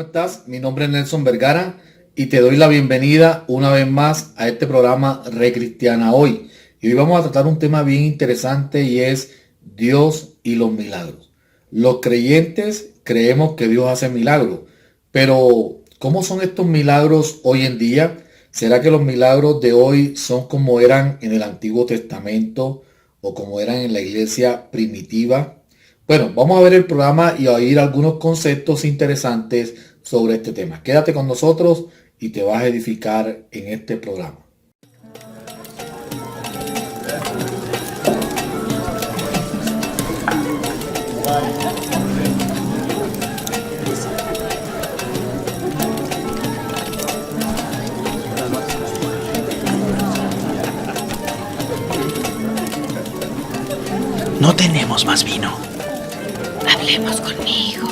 estás? Mi nombre es Nelson Vergara y te doy la bienvenida una vez más a este programa Re Cristiana Hoy. Y hoy vamos a tratar un tema bien interesante y es Dios y los milagros. Los creyentes creemos que Dios hace milagros, pero ¿cómo son estos milagros hoy en día? ¿Será que los milagros de hoy son como eran en el Antiguo Testamento o como eran en la iglesia primitiva? Bueno, vamos a ver el programa y a oír algunos conceptos interesantes sobre este tema. Quédate con nosotros y te vas a edificar en este programa. No tenemos más vino. Hablemos conmigo.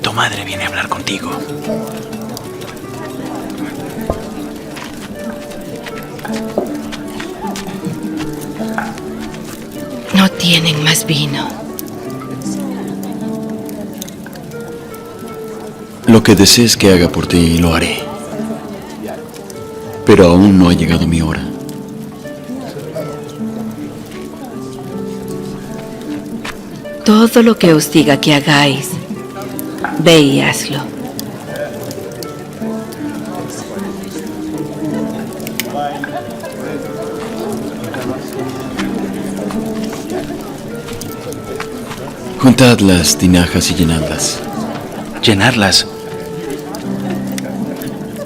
Tu madre viene a hablar contigo. No tienen más vino. Lo que desees que haga por ti, lo haré. Pero aún no ha llegado mi hora. Todo lo que os diga que hagáis, ve y hazlo. Juntad las tinajas y llenadlas Llenarlas.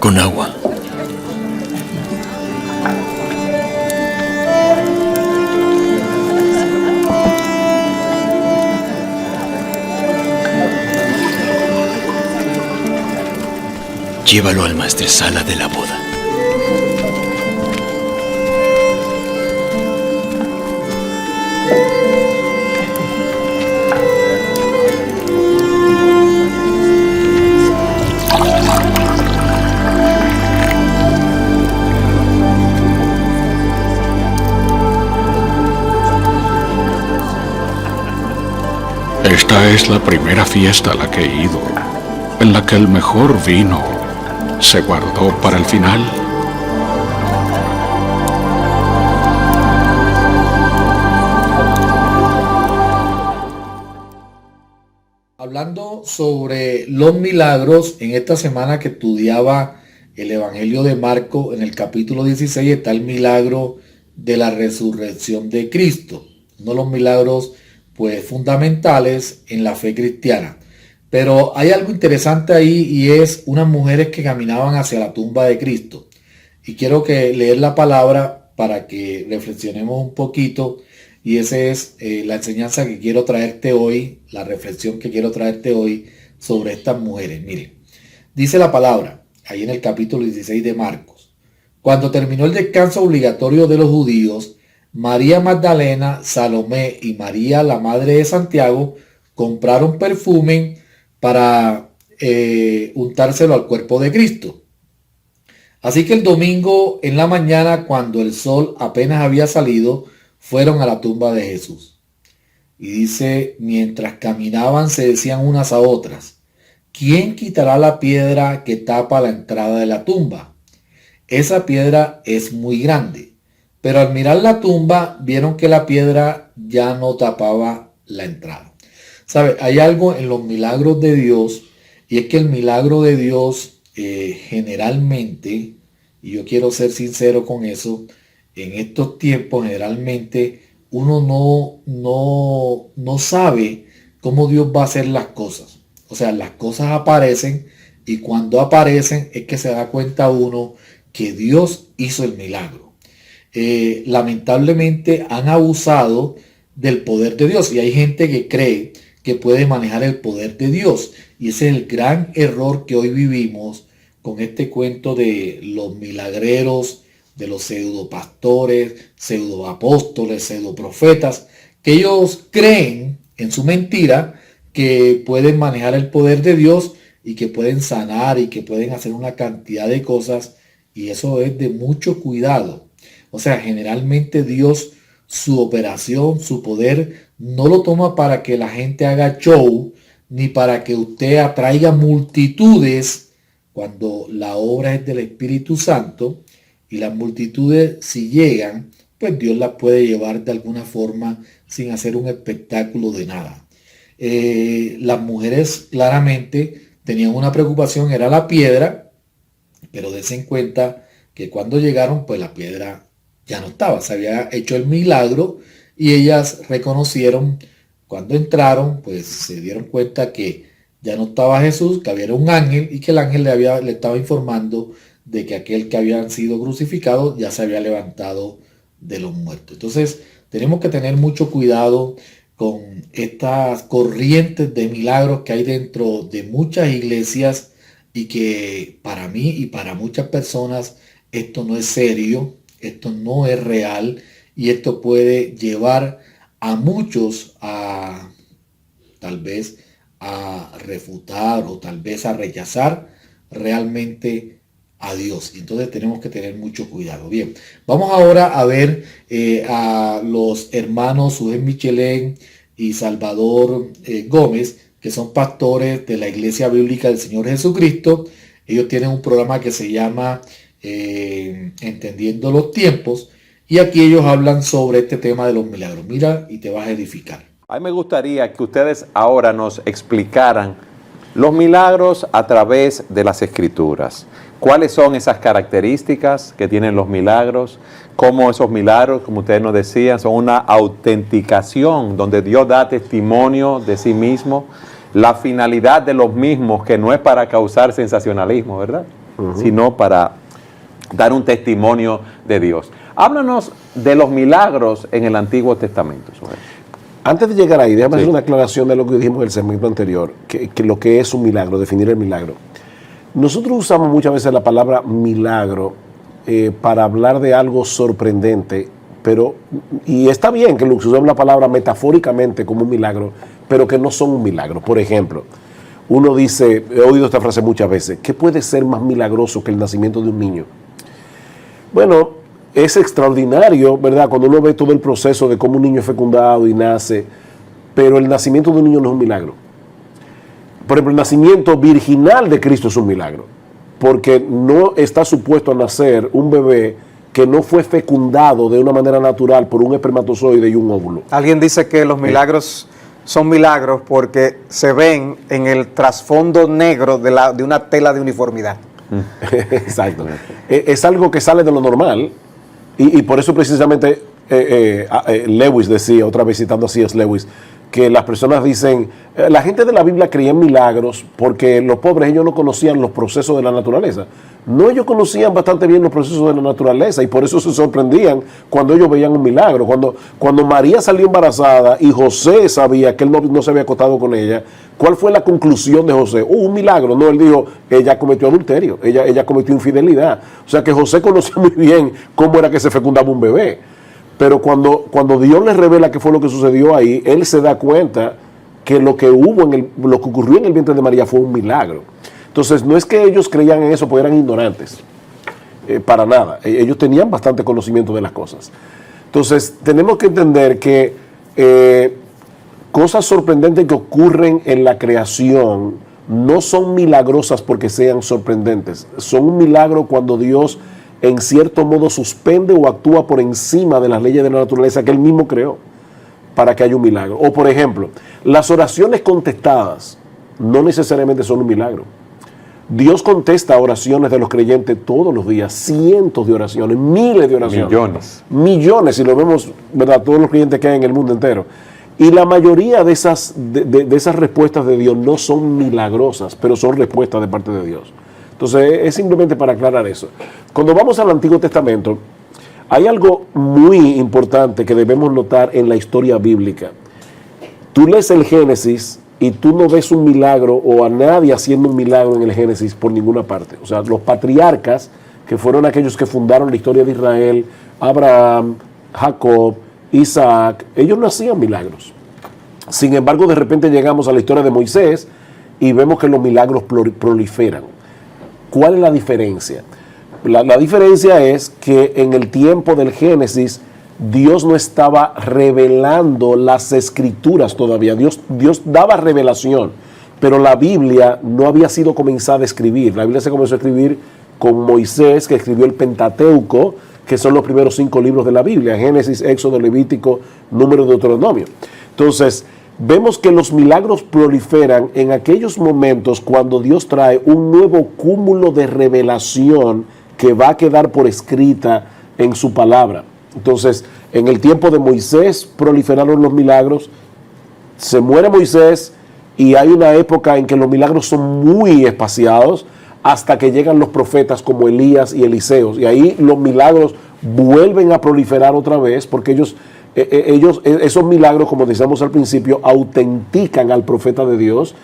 con agua. Llévalo al maestresala de la boda. Esta es la primera fiesta a la que he ido, en la que el mejor vino se guardó para el final. Hablando sobre los milagros, en esta semana que estudiaba el Evangelio de Marco, en el capítulo 16 está el milagro de la resurrección de Cristo. Uno de los milagros pues fundamentales en la fe cristiana. Pero hay algo interesante ahí y es unas mujeres que caminaban hacia la tumba de Cristo. Y quiero que leer la palabra para que reflexionemos un poquito. Y esa es la enseñanza que quiero traerte hoy, la reflexión que quiero traerte hoy sobre estas mujeres. Miren, dice la palabra, ahí en el capítulo 16 de Marcos. Cuando terminó el descanso obligatorio de los judíos, María Magdalena, Salomé y María, la madre de Santiago, compraron perfume para untárselo al cuerpo de Cristo. Así que el domingo en la mañana, cuando el sol apenas había salido, fueron a la tumba de Jesús. Y dice, mientras caminaban se decían unas a otras, ¿quién quitará la piedra que tapa la entrada de la tumba? Esa piedra es muy grande. Pero al mirar la tumba, vieron que la piedra ya no tapaba la entrada. ¿Sabe? Hay algo en los milagros de Dios, y es que el milagro de Dios generalmente, y yo quiero ser sincero con eso, en estos tiempos generalmente uno no sabe cómo Dios va a hacer las cosas. O sea, las cosas aparecen y cuando aparecen es que se da cuenta uno que Dios hizo el milagro. Lamentablemente han abusado del poder de Dios y hay gente que cree que puede manejar el poder de Dios, y ese es el gran error que hoy vivimos con este cuento de los milagreros, de los pseudopastores, pseudoapóstoles, pseudoprofetas, que ellos creen en su mentira que pueden manejar el poder de Dios y que pueden sanar y que pueden hacer una cantidad de cosas, y eso es de mucho cuidado. O sea, generalmente Dios, su operación, su poder, no lo toma para que la gente haga show, ni para que usted atraiga multitudes, cuando la obra es del Espíritu Santo, y las multitudes, si llegan, pues Dios las puede llevar de alguna forma sin hacer un espectáculo de nada. Las mujeres claramente tenían una preocupación, era la piedra, pero dense en cuenta que cuando llegaron, pues la piedra ya no estaba, se había hecho el milagro, y ellas reconocieron cuando entraron, pues se dieron cuenta que ya no estaba Jesús, que había un ángel, y que el ángel le estaba informando de que aquel que había sido crucificado ya se había levantado de los muertos. Entonces tenemos que tener mucho cuidado con estas corrientes de milagros que hay dentro de muchas iglesias, y que para mí y para muchas personas esto no es serio, esto no es real, y esto puede llevar a muchos a tal vez a refutar o tal vez a rechazar realmente a Dios. Entonces tenemos que tener mucho cuidado. Bien, vamos ahora a ver a los hermanos Sujén Michelén y Salvador Gómez, que son pastores de la Iglesia Bíblica del Señor Jesucristo. Ellos tienen un programa que se llama Entendiendo los Tiempos, y aquí ellos hablan sobre este tema de los milagros. Mira y te vas a edificar. A mí me gustaría que ustedes ahora nos explicaran los milagros a través de las Escrituras. ¿Cuáles son esas características que tienen los milagros? Cómo esos milagros, como ustedes nos decían, son una autenticación donde Dios da testimonio de sí mismo. La finalidad de los mismos, que no es para causar sensacionalismo, ¿verdad? Sino para dar un testimonio de Dios. Háblanos de los milagros en el Antiguo Testamento. Antes de llegar ahí, déjame hacer una aclaración de lo que dijimos en el segmento anterior, que lo que es un milagro, definir el milagro. Nosotros usamos muchas veces la palabra milagro para hablar de algo sorprendente, y está bien que usemos la palabra metafóricamente como un milagro, pero que no son un milagro. Por ejemplo, uno dice, he oído esta frase muchas veces, ¿qué puede ser más milagroso que el nacimiento de un niño? Bueno, es extraordinario, ¿verdad?, cuando uno ve todo el proceso de cómo un niño es fecundado y nace, pero el nacimiento de un niño no es un milagro. Por ejemplo, el nacimiento virginal de Cristo es un milagro, porque no está supuesto a nacer un bebé que no fue fecundado de una manera natural por un espermatozoide y un óvulo. Alguien dice que los milagros son milagros porque se ven en el trasfondo negro de una tela de uniformidad. Exacto. Es algo que sale de lo normal, y por eso precisamente Lewis decía, otra vez citando a C.S. Lewis, que las personas dicen, la gente de la Biblia creía en milagros porque los pobres, ellos no conocían los procesos de la naturaleza. No, ellos conocían bastante bien los procesos de la naturaleza, y por eso se sorprendían cuando ellos veían un milagro. Cuando María salió embarazada y José sabía que él no se había acostado con ella, ¿cuál fue la conclusión de José? Un milagro. No, él dijo, ella cometió adulterio, ella cometió infidelidad. O sea que José conocía muy bien cómo era que se fecundaba un bebé. Pero cuando Dios le revela qué fue lo que sucedió ahí, él se da cuenta que lo que ocurrió en el vientre de María fue un milagro. Entonces, no es que ellos creían en eso porque eran ignorantes, para nada. Ellos tenían bastante conocimiento de las cosas. Entonces, tenemos que entender que cosas sorprendentes que ocurren en la creación no son milagrosas porque sean sorprendentes. Son un milagro cuando Dios, en cierto modo, suspende o actúa por encima de las leyes de la naturaleza que Él mismo creó para que haya un milagro. O, por ejemplo, las oraciones contestadas no necesariamente son un milagro. Dios contesta oraciones de los creyentes todos los días, cientos de oraciones, miles de oraciones. Millones, si lo vemos, ¿verdad?, todos los creyentes que hay en el mundo entero. Y la mayoría de esas respuestas de Dios no son milagrosas, pero son respuestas de parte de Dios. Entonces, es simplemente para aclarar eso. Cuando vamos al Antiguo Testamento, hay algo muy importante que debemos notar en la historia bíblica. Tú lees el Génesis y tú no ves un milagro o a nadie haciendo un milagro en el Génesis por ninguna parte. O sea, los patriarcas, que fueron aquellos que fundaron la historia de Israel, Abraham, Jacob, Isaac, ellos no hacían milagros. Sin embargo, de repente llegamos a la historia de Moisés, y vemos que los milagros proliferan. ¿Cuál es la diferencia? La diferencia es que en el tiempo del Génesis Dios no estaba revelando las escrituras todavía. Dios daba revelación, pero la Biblia no había sido comenzada a escribir. La Biblia se comenzó a escribir con Moisés, que escribió el Pentateuco, que son los primeros 5 libros de la Biblia: Génesis, Éxodo, Levítico, Número, Deuteronomio. Entonces, vemos que los milagros proliferan en aquellos momentos cuando Dios trae un nuevo cúmulo de revelación que va a quedar por escrita en su palabra. Entonces, en el tiempo de Moisés proliferaron los milagros, se muere Moisés y hay una época en que los milagros son muy espaciados hasta que llegan los profetas como Elías y Eliseo, y ahí los milagros vuelven a proliferar otra vez porque esos milagros, como decíamos al principio, autentican al profeta de Dios.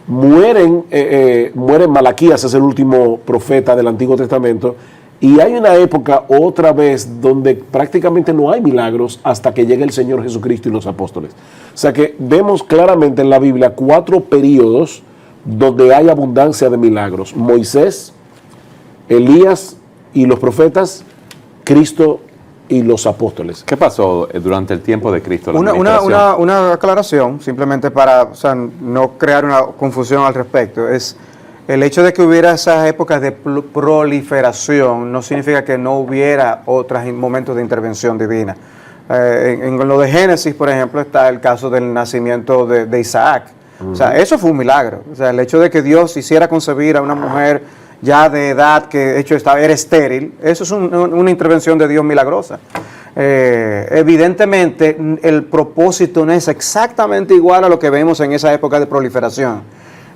Muere Malaquías, es el último profeta del Antiguo Testamento, y hay una época otra vez donde prácticamente no hay milagros hasta que llegue el Señor Jesucristo y los apóstoles. O sea que vemos claramente en la Biblia 4 periodos donde hay abundancia de milagros: Moisés, Elías y los profetas, Cristo y los apóstoles. ¿Qué pasó durante el tiempo de Cristo? Una aclaración, simplemente para no crear una confusión al respecto. Es el hecho de que hubiera esas épocas de proliferación no significa que no hubiera otros momentos de intervención divina. En lo de Génesis, por ejemplo, está el caso del nacimiento de Isaac. O sea, eso fue un milagro. O sea, el hecho de que Dios hiciera concebir a una mujer ya de edad que de hecho era estéril, eso es una intervención de Dios milagrosa. Evidentemente el propósito no es exactamente igual a lo que vemos en esa época de proliferación,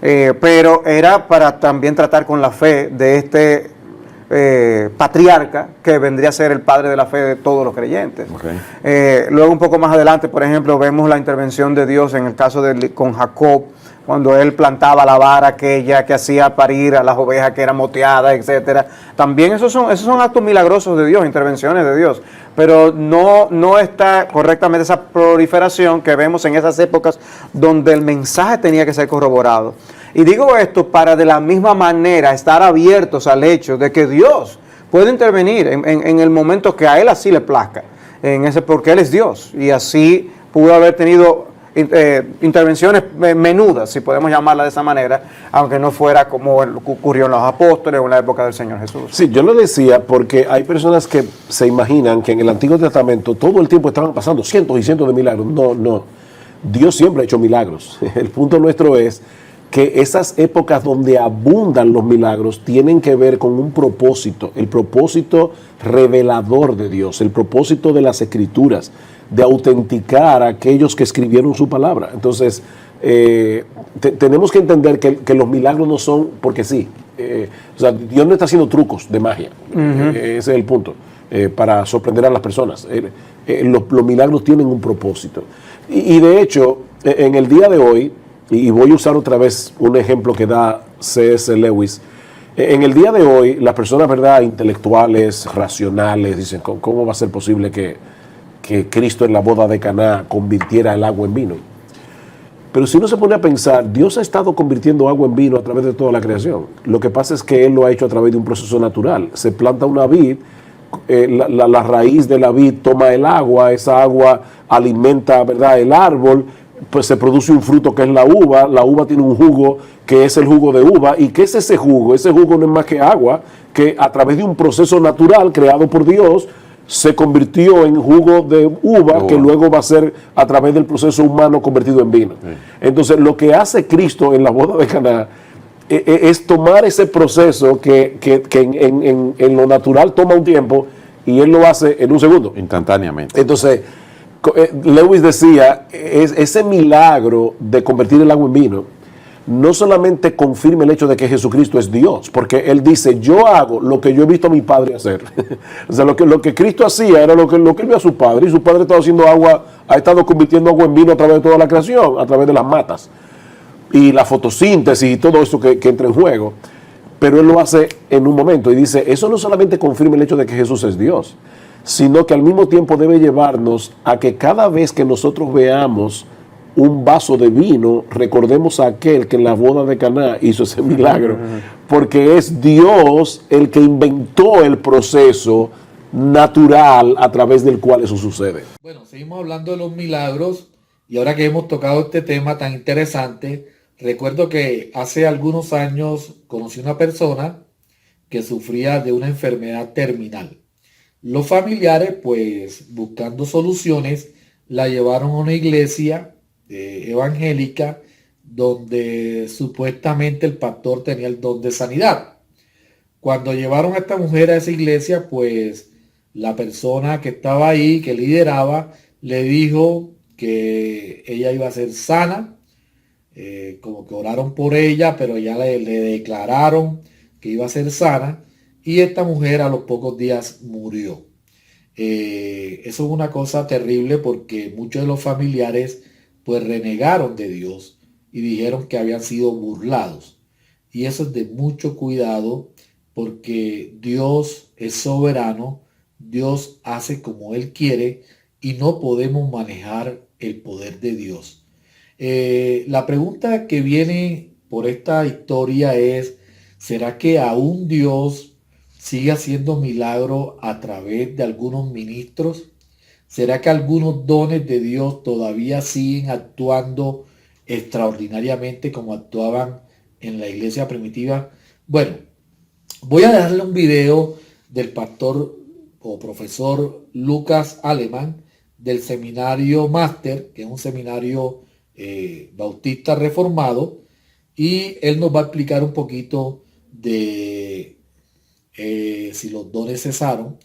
pero era para también tratar con la fe de este patriarca que vendría a ser el padre de la fe de todos los creyentes. Okay. Luego un poco más adelante, por ejemplo, vemos la intervención de Dios en el caso con Jacob, cuando él plantaba la vara aquella que hacía parir a las ovejas que eran moteadas, etcétera. También esos son actos milagrosos de Dios, intervenciones de Dios, pero no está correctamente esa proliferación que vemos en esas épocas donde el mensaje tenía que ser corroborado. Y digo esto para de la misma manera estar abiertos al hecho de que Dios puede intervenir en el momento que a Él así le plazca, porque Él es Dios, y así pudo haber tenido intervenciones menudas, si podemos llamarla de esa manera, aunque no fuera como ocurrió en los apóstoles o en la época del Señor Jesús. Sí, yo lo decía porque hay personas que se imaginan que en el Antiguo Testamento todo el tiempo estaban pasando cientos y cientos de milagros. No. Dios siempre ha hecho milagros. El punto nuestro es que esas épocas donde abundan los milagros tienen que ver con un propósito, el propósito revelador de Dios, el propósito de las Escrituras, de autenticar a aquellos que escribieron su palabra. Entonces, tenemos que entender que los milagros no son porque sí. O sea, Dios no está haciendo trucos de magia. Ese es el punto, para sorprender a las personas. Los milagros tienen un propósito. Y de hecho, en el día de hoy, y voy a usar otra vez un ejemplo que da C.S. Lewis, en el día de hoy, las personas, ¿verdad?, intelectuales, racionales, dicen, ¿cómo va a ser posible que Cristo en la boda de Caná convirtiera el agua en vino? Pero si uno se pone a pensar, Dios ha estado convirtiendo agua en vino a través de toda la creación. Lo que pasa es que Él lo ha hecho a través de un proceso natural. Se planta una vid, la raíz de la vid toma el agua, esa agua alimenta, ¿verdad?, el árbol, pues se produce un fruto que es la uva tiene un jugo que es el jugo de uva. ¿Y qué es ese jugo? Ese jugo no es más que agua, que a través de un proceso natural creado por Dios, se convirtió en jugo de uva, que luego va a ser a través del proceso humano convertido en vino. Sí. Entonces, lo que hace Cristo en la boda de Caná es tomar ese proceso que en lo natural toma un tiempo, y Él lo hace en un segundo. Instantáneamente. Entonces, Lewis decía, ese milagro de convertir el agua en vino no solamente confirma el hecho de que Jesucristo es Dios, porque Él dice, yo hago lo que yo he visto a mi Padre hacer. O sea, lo que Cristo hacía era lo que Él vio a su Padre, y su Padre estaba haciendo ha estado convirtiendo agua en vino a través de toda la creación, a través de las matas, y la fotosíntesis y todo eso que entra en juego. Pero Él lo hace en un momento, y dice, eso no solamente confirma el hecho de que Jesús es Dios, sino que al mismo tiempo debe llevarnos a que cada vez que nosotros veamos un vaso de vino, recordemos a aquel que en la boda de Caná hizo ese milagro, porque es Dios el que inventó el proceso natural a través del cual eso sucede. Bueno, seguimos hablando de los milagros y ahora que hemos tocado este tema tan interesante, recuerdo que hace algunos años conocí una persona que sufría de una enfermedad terminal. Los familiares, pues buscando soluciones, la llevaron a una iglesia evangélica donde supuestamente el pastor tenía el don de sanidad. Cuando llevaron a esta mujer a esa iglesia, pues la persona que estaba ahí, que lideraba, le dijo que ella iba a ser sana, como que oraron por ella, pero ya le declararon que iba a ser sana, y esta mujer a los pocos días murió. Eso es una cosa terrible porque muchos de los familiares pues renegaron de Dios y dijeron que habían sido burlados. Y eso es de mucho cuidado porque Dios es soberano, Dios hace como Él quiere y no podemos manejar el poder de Dios. La pregunta que viene por esta historia es, ¿será que aún Dios sigue haciendo milagros a través de algunos ministros? ¿Será que algunos dones de Dios todavía siguen actuando extraordinariamente como actuaban en la iglesia primitiva? Bueno, voy a dejarle un video del pastor o profesor Lucas Alemán del seminario Máster, que es un seminario bautista reformado, y él nos va a explicar un poquito de si los dones cesaron,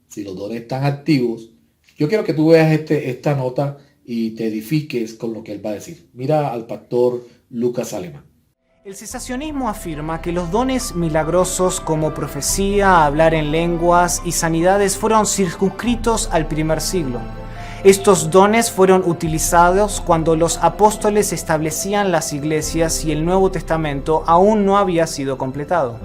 si los dones están activos. Yo quiero que tú veas esta nota y te edifiques con lo que él va a decir. Mira al pastor Lucas Alemán. El cesacionismo afirma que los dones milagrosos como profecía, hablar en lenguas y sanidades fueron circunscritos al primer siglo. Estos dones fueron utilizados cuando los apóstoles establecían las iglesias y el Nuevo Testamento aún no había sido completado.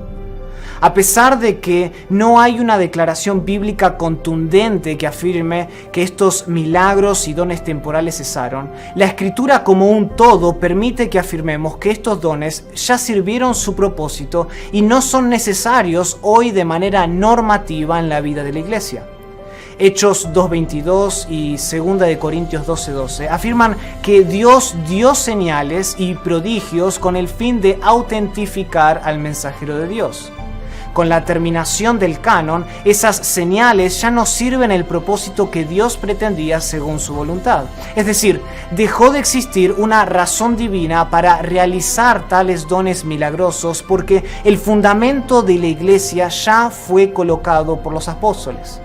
A pesar de que no hay una declaración bíblica contundente que afirme que estos milagros y dones temporales cesaron, la Escritura como un todo permite que afirmemos que estos dones ya sirvieron su propósito y no son necesarios hoy de manera normativa en la vida de la Iglesia. Hechos 2.22 y 2 de Corintios 12.12 afirman que Dios dio señales y prodigios con el fin de autentificar al mensajero de Dios. Con la terminación del canon, esas señales ya no sirven el propósito que Dios pretendía según su voluntad. Es decir, dejó de existir una razón divina para realizar tales dones milagrosos porque el fundamento de la iglesia ya fue colocado por los apóstoles.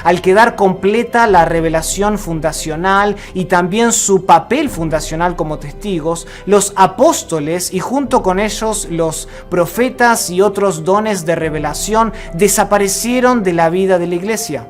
Al quedar completa la revelación fundacional y también su papel fundacional como testigos, los apóstoles y junto con ellos los profetas y otros dones de revelación desaparecieron de la vida de la iglesia.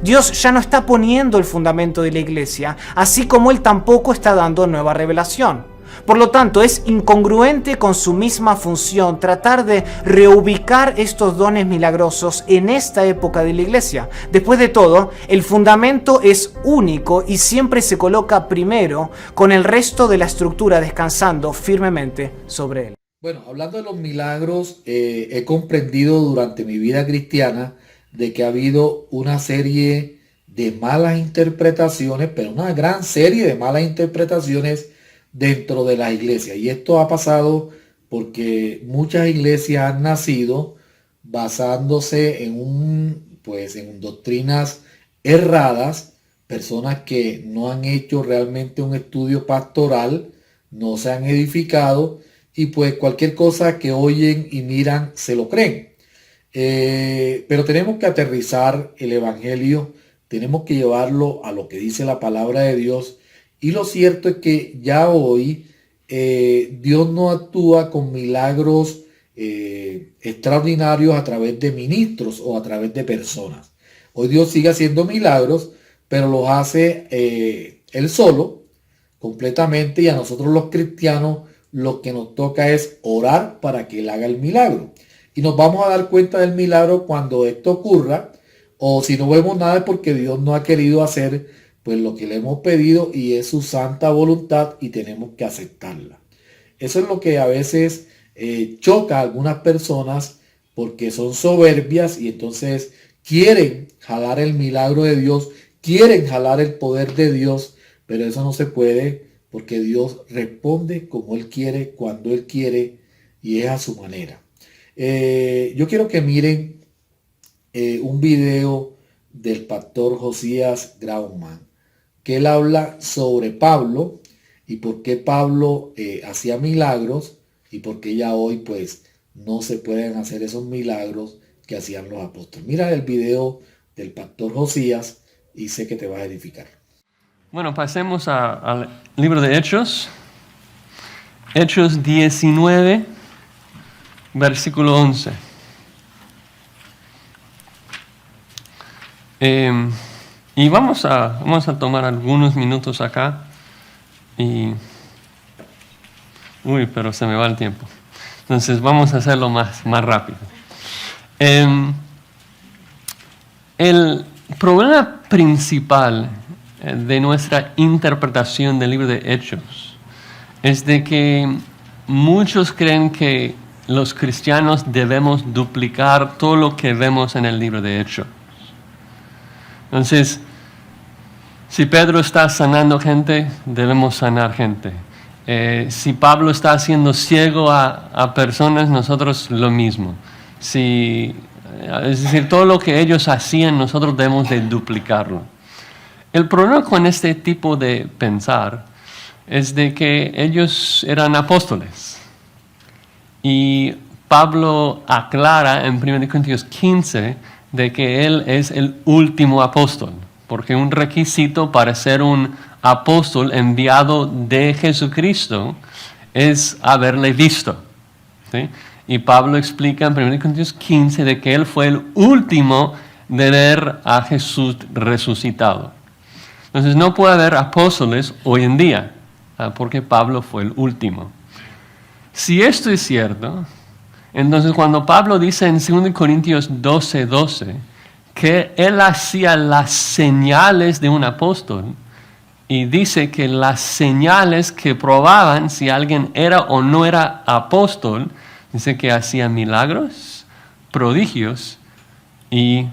Dios ya no está poniendo el fundamento de la iglesia, así como Él tampoco está dando nueva revelación. Por lo tanto, es incongruente con su misma función tratar de reubicar estos dones milagrosos en esta época de la iglesia. Después de todo, el fundamento es único y siempre se coloca primero, con el resto de la estructura descansando firmemente sobre él. Bueno, hablando de los milagros, he comprendido durante mi vida cristiana de que ha habido una serie de malas interpretaciones, pero una gran serie de malas interpretaciones dentro de las iglesias. Y esto ha pasado porque muchas iglesias han nacido basándose en doctrinas erradas, personas que no han hecho realmente un estudio pastoral, no se han edificado y pues cualquier cosa que oyen y miran se lo creen. Pero tenemos que aterrizar el evangelio, tenemos que llevarlo a lo que dice la palabra de Dios. Y lo cierto es que ya hoy Dios no actúa con milagros extraordinarios a través de ministros o a través de personas. Hoy Dios sigue haciendo milagros, pero los hace Él solo, completamente, y a nosotros los cristianos lo que nos toca es orar para que Él haga el milagro. Y nos vamos a dar cuenta del milagro cuando esto ocurra, o si no vemos nada es porque Dios no ha querido hacer pues lo que le hemos pedido y es su santa voluntad y tenemos que aceptarla. Eso es lo que a veces choca a algunas personas porque son soberbias y entonces quieren jalar el milagro de Dios, quieren jalar el poder de Dios, pero eso no se puede porque Dios responde como Él quiere, cuando Él quiere y es a su manera. Yo quiero que miren un video del pastor Josías Grauman, que él habla sobre Pablo y por qué Pablo hacía milagros y por qué ya hoy pues no se pueden hacer esos milagros que hacían los apóstoles. Mira el video del pastor Josías y sé que te va a edificar. Bueno, pasemos al libro de Hechos. Hechos 19, versículo 11. Y vamos a tomar algunos minutos acá. Pero se me va el tiempo. Entonces vamos a hacerlo más rápido. El problema principal de nuestra interpretación del libro de Hechos es de que muchos creen que los cristianos debemos duplicar todo lo que vemos en el libro de Hechos. Entonces, si Pedro está sanando gente, debemos sanar gente. Si Pablo está haciendo ciego a personas, nosotros lo mismo. Es decir, todo lo que ellos hacían, nosotros debemos de duplicarlo. El problema con este tipo de pensar es de que ellos eran apóstoles. Y Pablo aclara en 1 Corintios 15 de que él es el último apóstol, porque un requisito para ser un apóstol enviado de Jesucristo es haberle visto, ¿sí? Y Pablo explica en 1 Corintios 15 de que él fue el último de ver a Jesús resucitado. Entonces no puede haber apóstoles hoy en día, porque Pablo fue el último. Si esto es cierto, entonces cuando Pablo dice en 2 Corintios 12:12 que él hacía las señales de un apóstol, y dice que las señales que probaban si alguien era o no era apóstol, dice que hacía milagros, prodigios y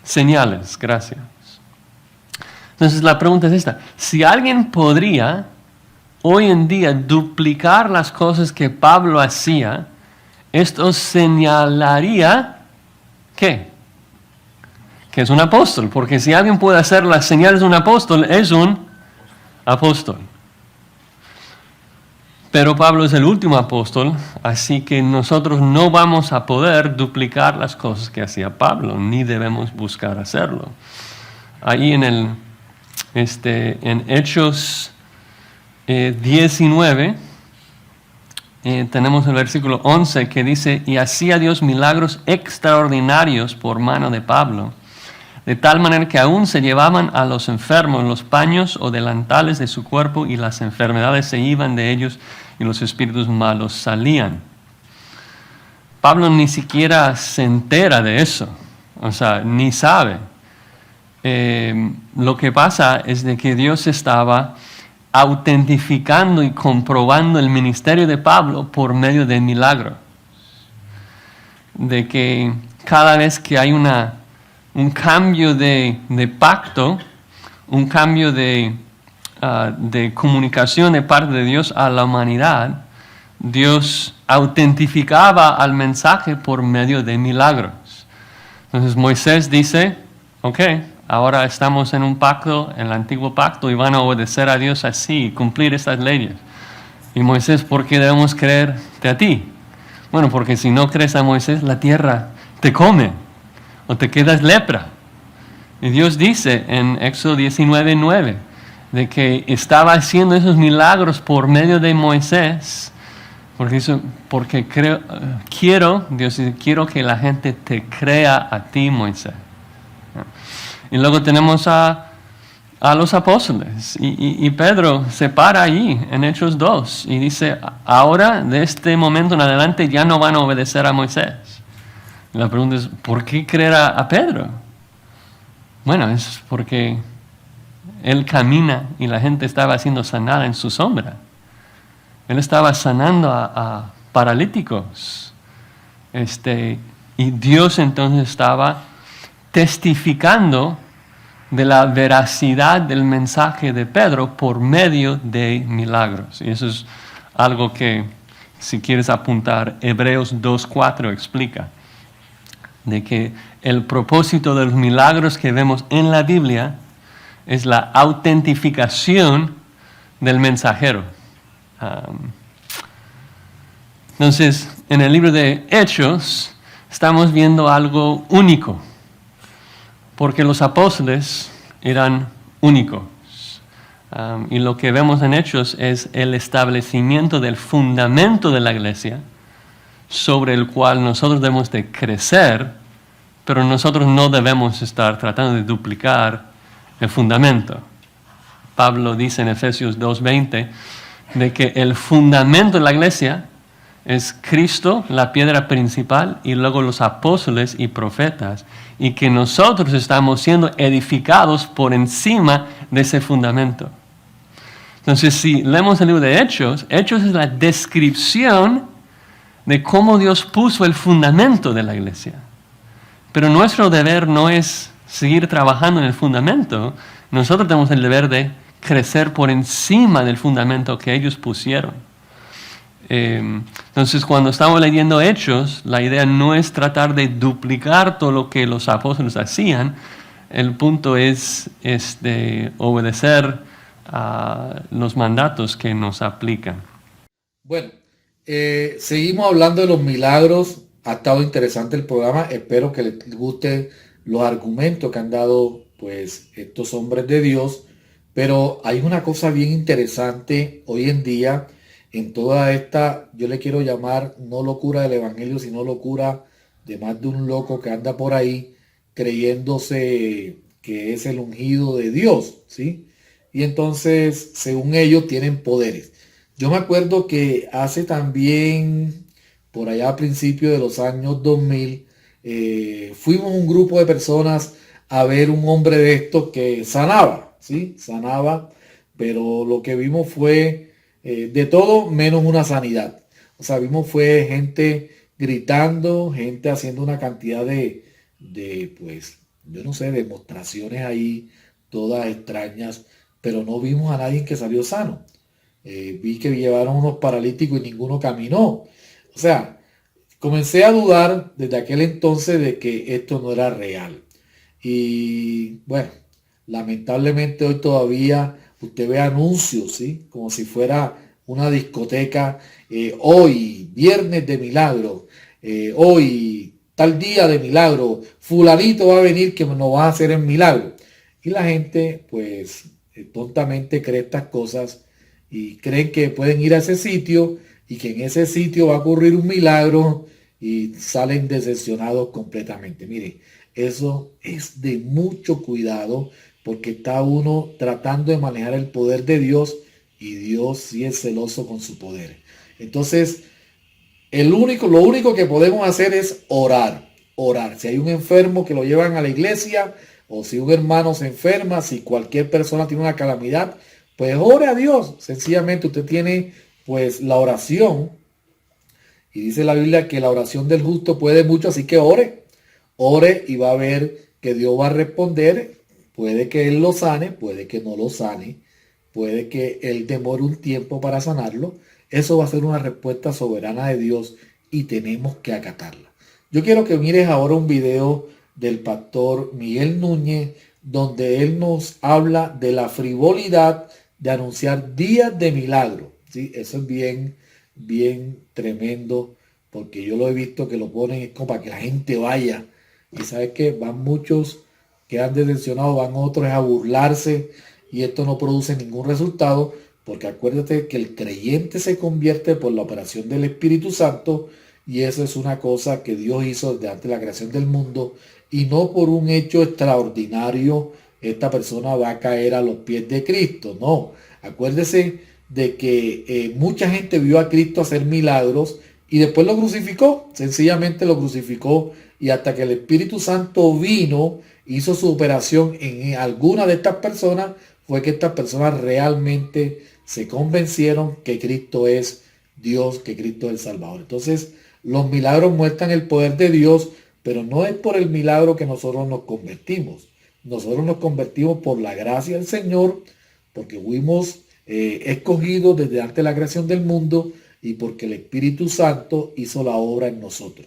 señales. Gracias. Entonces la pregunta es esta: si alguien podría hoy en día duplicar las cosas que Pablo hacía, esto señalaría ¿qué? Que es un apóstol, porque si alguien puede hacer las señales de un apóstol, es un apóstol. Pero Pablo es el último apóstol, así que nosotros no vamos a poder duplicar las cosas que hacía Pablo, ni debemos buscar hacerlo. Ahí en Hechos 19, tenemos el versículo 11 que dice: y hacía Dios milagros extraordinarios por mano de Pablo, de tal manera que aún se llevaban a los enfermos los paños o delantales de su cuerpo, y las enfermedades se iban de ellos y los espíritus malos salían. Pablo ni siquiera se entera de eso, o sea, ni sabe. Lo que pasa es de que Dios estaba autentificando y comprobando el ministerio de Pablo por medio de milagros. De que cada vez que hay un cambio de pacto, un cambio de comunicación de parte de Dios a la humanidad, Dios autentificaba al mensaje por medio de milagros. Entonces Moisés dice: ok, ahora estamos en un pacto, en el antiguo pacto, y van a obedecer a Dios así, cumplir estas leyes. Y Moisés: ¿por qué debemos creerte a ti? Bueno, porque si no crees a Moisés, la tierra te come, o te quedas lepra. Y Dios dice en Éxodo 19:9 de que estaba haciendo esos milagros por medio de Moisés, porque Dios dice, quiero que la gente te crea a ti, Moisés. Y luego tenemos a los apóstoles, y Pedro se para allí en Hechos 2 y dice: ahora, de este momento en adelante, ya no van a obedecer a Moisés. Y la pregunta es: ¿por qué creer a Pedro? Bueno, es porque Él camina y la gente estaba siendo sanada en su sombra. Él estaba sanando a paralíticos. Y Dios entonces estaba testificando de la veracidad del mensaje de Pedro por medio de milagros. Y eso es algo que, si quieres apuntar, Hebreos 2:4 explica. De que el propósito de los milagros que vemos en la Biblia es la autentificación del mensajero. Entonces, en el libro de Hechos estamos viendo algo único, porque los apóstoles eran únicos. Y lo que vemos en Hechos es el establecimiento del fundamento de la iglesia, sobre el cual nosotros debemos de crecer, pero nosotros no debemos estar tratando de duplicar el fundamento. Pablo dice en Efesios 2:20 de que el fundamento de la iglesia es Cristo, la piedra principal, y luego los apóstoles y profetas, y que nosotros estamos siendo edificados por encima de ese fundamento. Entonces, si leemos el libro de Hechos, Hechos es la descripción de cómo Dios puso el fundamento de la iglesia. Pero nuestro deber no es seguir trabajando en el fundamento. Nosotros tenemos el deber de crecer por encima del fundamento que ellos pusieron. Entonces, cuando estamos leyendo Hechos, la idea no es tratar de duplicar todo lo que los apóstoles hacían. El punto es obedecer a los mandatos que nos aplican. Bueno, seguimos hablando de los milagros. Ha estado interesante el programa. Espero que les gusten los argumentos que han dado pues estos hombres de Dios. Pero hay una cosa bien interesante hoy en día en toda esta, yo le quiero llamar no locura del evangelio, sino locura de más de un loco que anda por ahí creyéndose que es el ungido de Dios, ¿sí? Y entonces, según ellos, tienen poderes. Yo me acuerdo que hace también, por allá a principios de los años 2000, fuimos un grupo de personas a ver un hombre de estos que sanaba, ¿sí? Sanaba, pero lo que vimos fue de todo menos una sanidad. O sea, vimos fue gente gritando, gente haciendo una cantidad de pues, yo no sé, demostraciones ahí, todas extrañas, pero no vimos a nadie que salió sano. Vi que llevaron unos paralíticos y ninguno caminó. O sea, comencé a dudar desde aquel entonces de que esto no era real. Y bueno, lamentablemente hoy todavía usted ve anuncios, ¿sí? Como si fuera una discoteca. Hoy, viernes de milagro. Hoy, tal día de milagro. Fulanito va a venir que nos va a hacer el milagro. Y la gente, pues, tontamente cree estas cosas y creen que pueden ir a ese sitio y que en ese sitio va a ocurrir un milagro y salen decepcionados completamente. Mire, eso es de mucho cuidado porque está uno tratando de manejar el poder de Dios y Dios sí es celoso con su poder. Entonces, lo único que podemos hacer es orar. Si hay un enfermo que lo llevan a la iglesia o si un hermano se enferma, si cualquier persona tiene una calamidad, pues ore a Dios. Sencillamente usted tiene pues la oración y dice la Biblia que la oración del justo puede mucho, así que ore y va a ver que Dios va a responder. Puede que Él lo sane, puede que no lo sane, puede que Él demore un tiempo para sanarlo. Eso va a ser una respuesta soberana de Dios y tenemos que acatarla. Yo quiero que mires ahora un video del pastor Miguel Núñez, donde él nos habla de la frivolidad de anunciar días de milagro. ¿Sí? Eso es bien, bien tremendo, porque yo lo he visto que lo ponen como para que la gente vaya. Y sabes que van muchos que han decepcionado, van otros a burlarse y esto no produce ningún resultado, porque acuérdate que el creyente se convierte por la operación del Espíritu Santo y eso es una cosa que Dios hizo desde antes de la creación del mundo y no por un hecho extraordinario esta persona va a caer a los pies de Cristo. No, acuérdese de que mucha gente vio a Cristo hacer milagros y después lo crucificó, sencillamente lo crucificó y hasta que el Espíritu Santo vino, hizo su operación en alguna de estas personas, fue que estas personas realmente se convencieron que Cristo es Dios, que Cristo es el Salvador. Entonces, los milagros muestran el poder de Dios, pero no es por el milagro que nosotros nos convertimos. Nosotros nos convertimos por la gracia del Señor, porque fuimos escogidos desde antes de la creación del mundo y porque el Espíritu Santo hizo la obra en nosotros.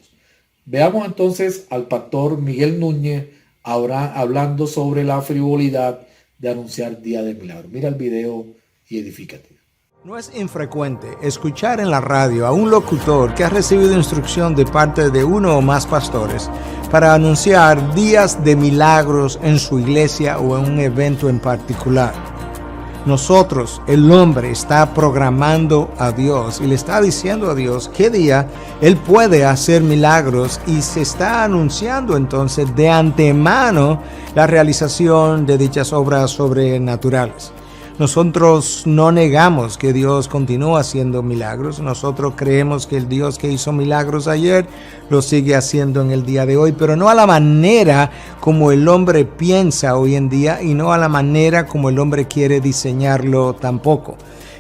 Veamos entonces al pastor Miguel Núñez ahora hablando sobre la frivolidad de anunciar día de milagro. Mira el video y edifícate. No es infrecuente escuchar en la radio a un locutor que ha recibido instrucción de parte de uno o más pastores para anunciar días de milagros en su iglesia o en un evento en particular. Nosotros, el hombre, está programando a Dios y le está diciendo a Dios qué día Él puede hacer milagros y se está anunciando entonces de antemano la realización de dichas obras sobrenaturales. Nosotros no negamos que Dios continúa haciendo milagros. Nosotros creemos que el Dios que hizo milagros ayer lo sigue haciendo en el día de hoy, pero no a la manera como el hombre piensa hoy en día y no a la manera como el hombre quiere diseñarlo tampoco.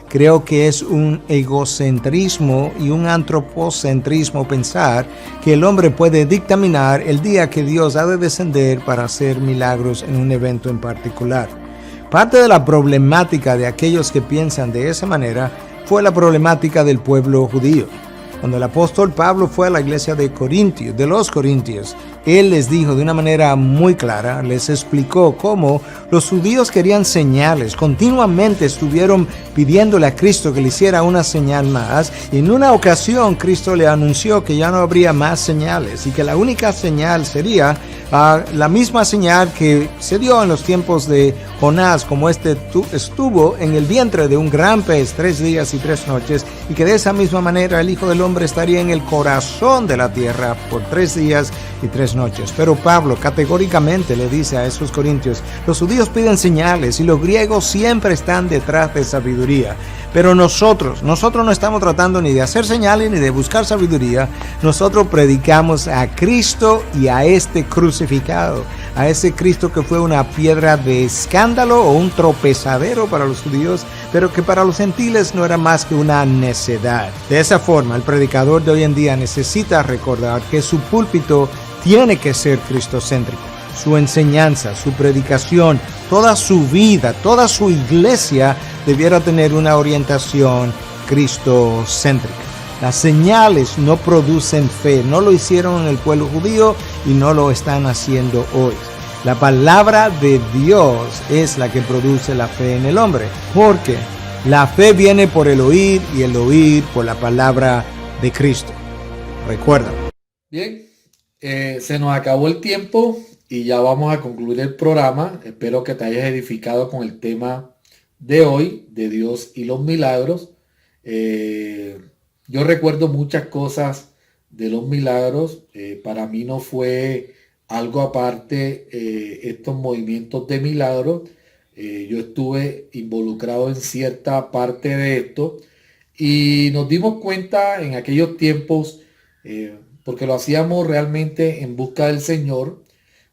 Creo que es un egocentrismo y un antropocentrismo pensar que el hombre puede dictaminar el día que Dios ha de descender para hacer milagros en un evento en particular. Parte de la problemática de aquellos que piensan de esa manera fue la problemática del pueblo judío. Cuando el apóstol Pablo fue a la iglesia de los Corintios, él les dijo de una manera muy clara, les explicó cómo los judíos querían señales, continuamente estuvieron pidiéndole a Cristo que le hiciera una señal más, y en una ocasión Cristo le anunció que ya no habría más señales y que la única señal sería la misma señal que se dio en los tiempos de Jonás, como estuvo en el vientre de un gran pez 3 días y 3 noches, y que de esa misma manera el Hijo del Hombre estaría en el corazón de la tierra por 3 días y 3 noches. Pero Pablo categóricamente le dice a esos corintios: los judíos piden señales y los griegos siempre están detrás de sabiduría. Pero nosotros no estamos tratando ni de hacer señales ni de buscar sabiduría. Nosotros predicamos a Cristo y a este crucificado, a ese Cristo que fue una piedra de escándalo o un tropezadero para los judíos, pero que para los gentiles no era más que una necedad. De esa forma, el predicador de hoy en día necesita recordar que su púlpito tiene que ser cristocéntrico. Su enseñanza, su predicación, toda su vida, toda su iglesia debiera tener una orientación cristocéntrica. Las señales no producen fe, no lo hicieron en el pueblo judío y no lo están haciendo hoy. La palabra de Dios es la que produce la fe en el hombre, porque la fe viene por el oír y el oír por la palabra de Cristo. Recuerda. Bien, se nos acabó el tiempo y ya vamos a concluir el programa. Espero que te hayas edificado con el tema de hoy, de Dios y los milagros. Yo recuerdo muchas cosas de los milagros. Para mí no fue algo aparte estos movimientos de milagros. Yo estuve involucrado en cierta parte de esto y nos dimos cuenta en aquellos tiempos, porque lo hacíamos realmente en busca del Señor,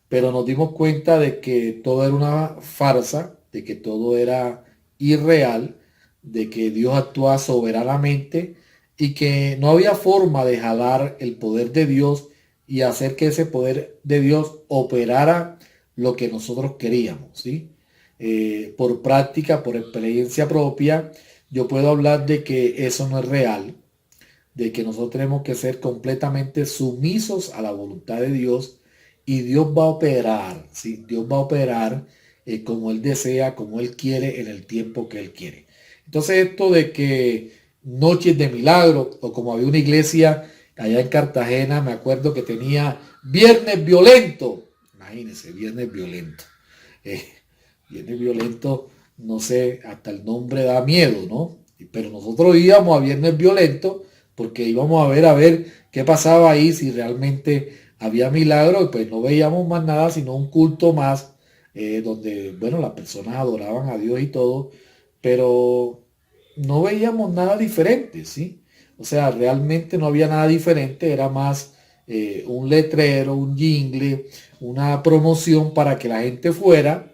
pero nos dimos cuenta de que todo era una farsa, de que todo era irreal, de que Dios actúa soberanamente y que no había forma de jalar el poder de Dios y hacer que ese poder de Dios operara lo que nosotros queríamos, ¿sí? Por práctica, por experiencia propia, yo puedo hablar de que eso no es real, de que nosotros tenemos que ser completamente sumisos a la voluntad de Dios y Dios va a operar, ¿sí? Dios va a operar como Él desea, como Él quiere, en el tiempo que Él quiere. Entonces esto de que noches de milagro, o como había una iglesia allá en Cartagena, me acuerdo que tenía viernes violento. Imagínense, viernes violento. Viernes violento, no sé, hasta el nombre da miedo, ¿no? Pero nosotros íbamos a viernes violento porque íbamos a ver qué pasaba ahí, si realmente había milagro, y pues no veíamos más nada, sino un culto más, donde, bueno, las personas adoraban a Dios y todo, pero no veíamos nada diferente, ¿sí? O sea, realmente no había nada diferente, era más un letrero, un jingle, una promoción para que la gente fuera,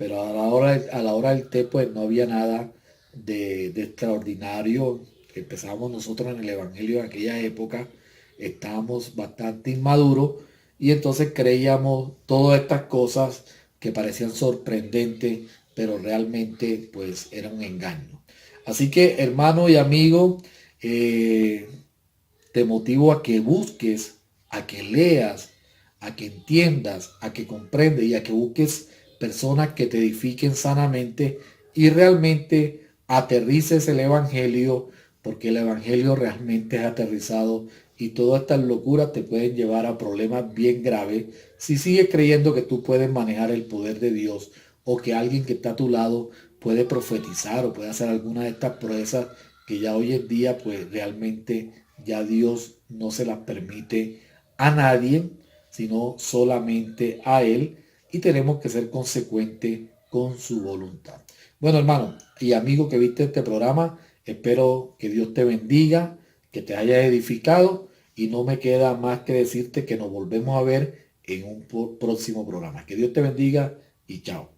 pero a la hora del té pues no había nada de extraordinario. Empezamos nosotros en el Evangelio en aquella época, estábamos bastante inmaduros y entonces creíamos todas estas cosas que parecían sorprendentes, pero realmente pues era un engaño. Así que, hermano y amigo, te motivo a que busques, a que leas, a que entiendas, a que comprendas y a que busques personas que te edifiquen sanamente y realmente aterrices el Evangelio, porque el Evangelio realmente es aterrizado y todas estas locuras te pueden llevar a problemas bien graves si sigues creyendo que tú puedes manejar el poder de Dios o que alguien que está a tu lado puede profetizar o puede hacer alguna de estas proezas que ya hoy en día pues realmente ya Dios no se las permite a nadie, sino solamente a Él, y tenemos que ser consecuentes con su voluntad. Bueno, hermano y amigo que viste este programa, espero que Dios te bendiga, que te haya edificado, y no me queda más que decirte que nos volvemos a ver en un próximo programa. Que Dios te bendiga y chao.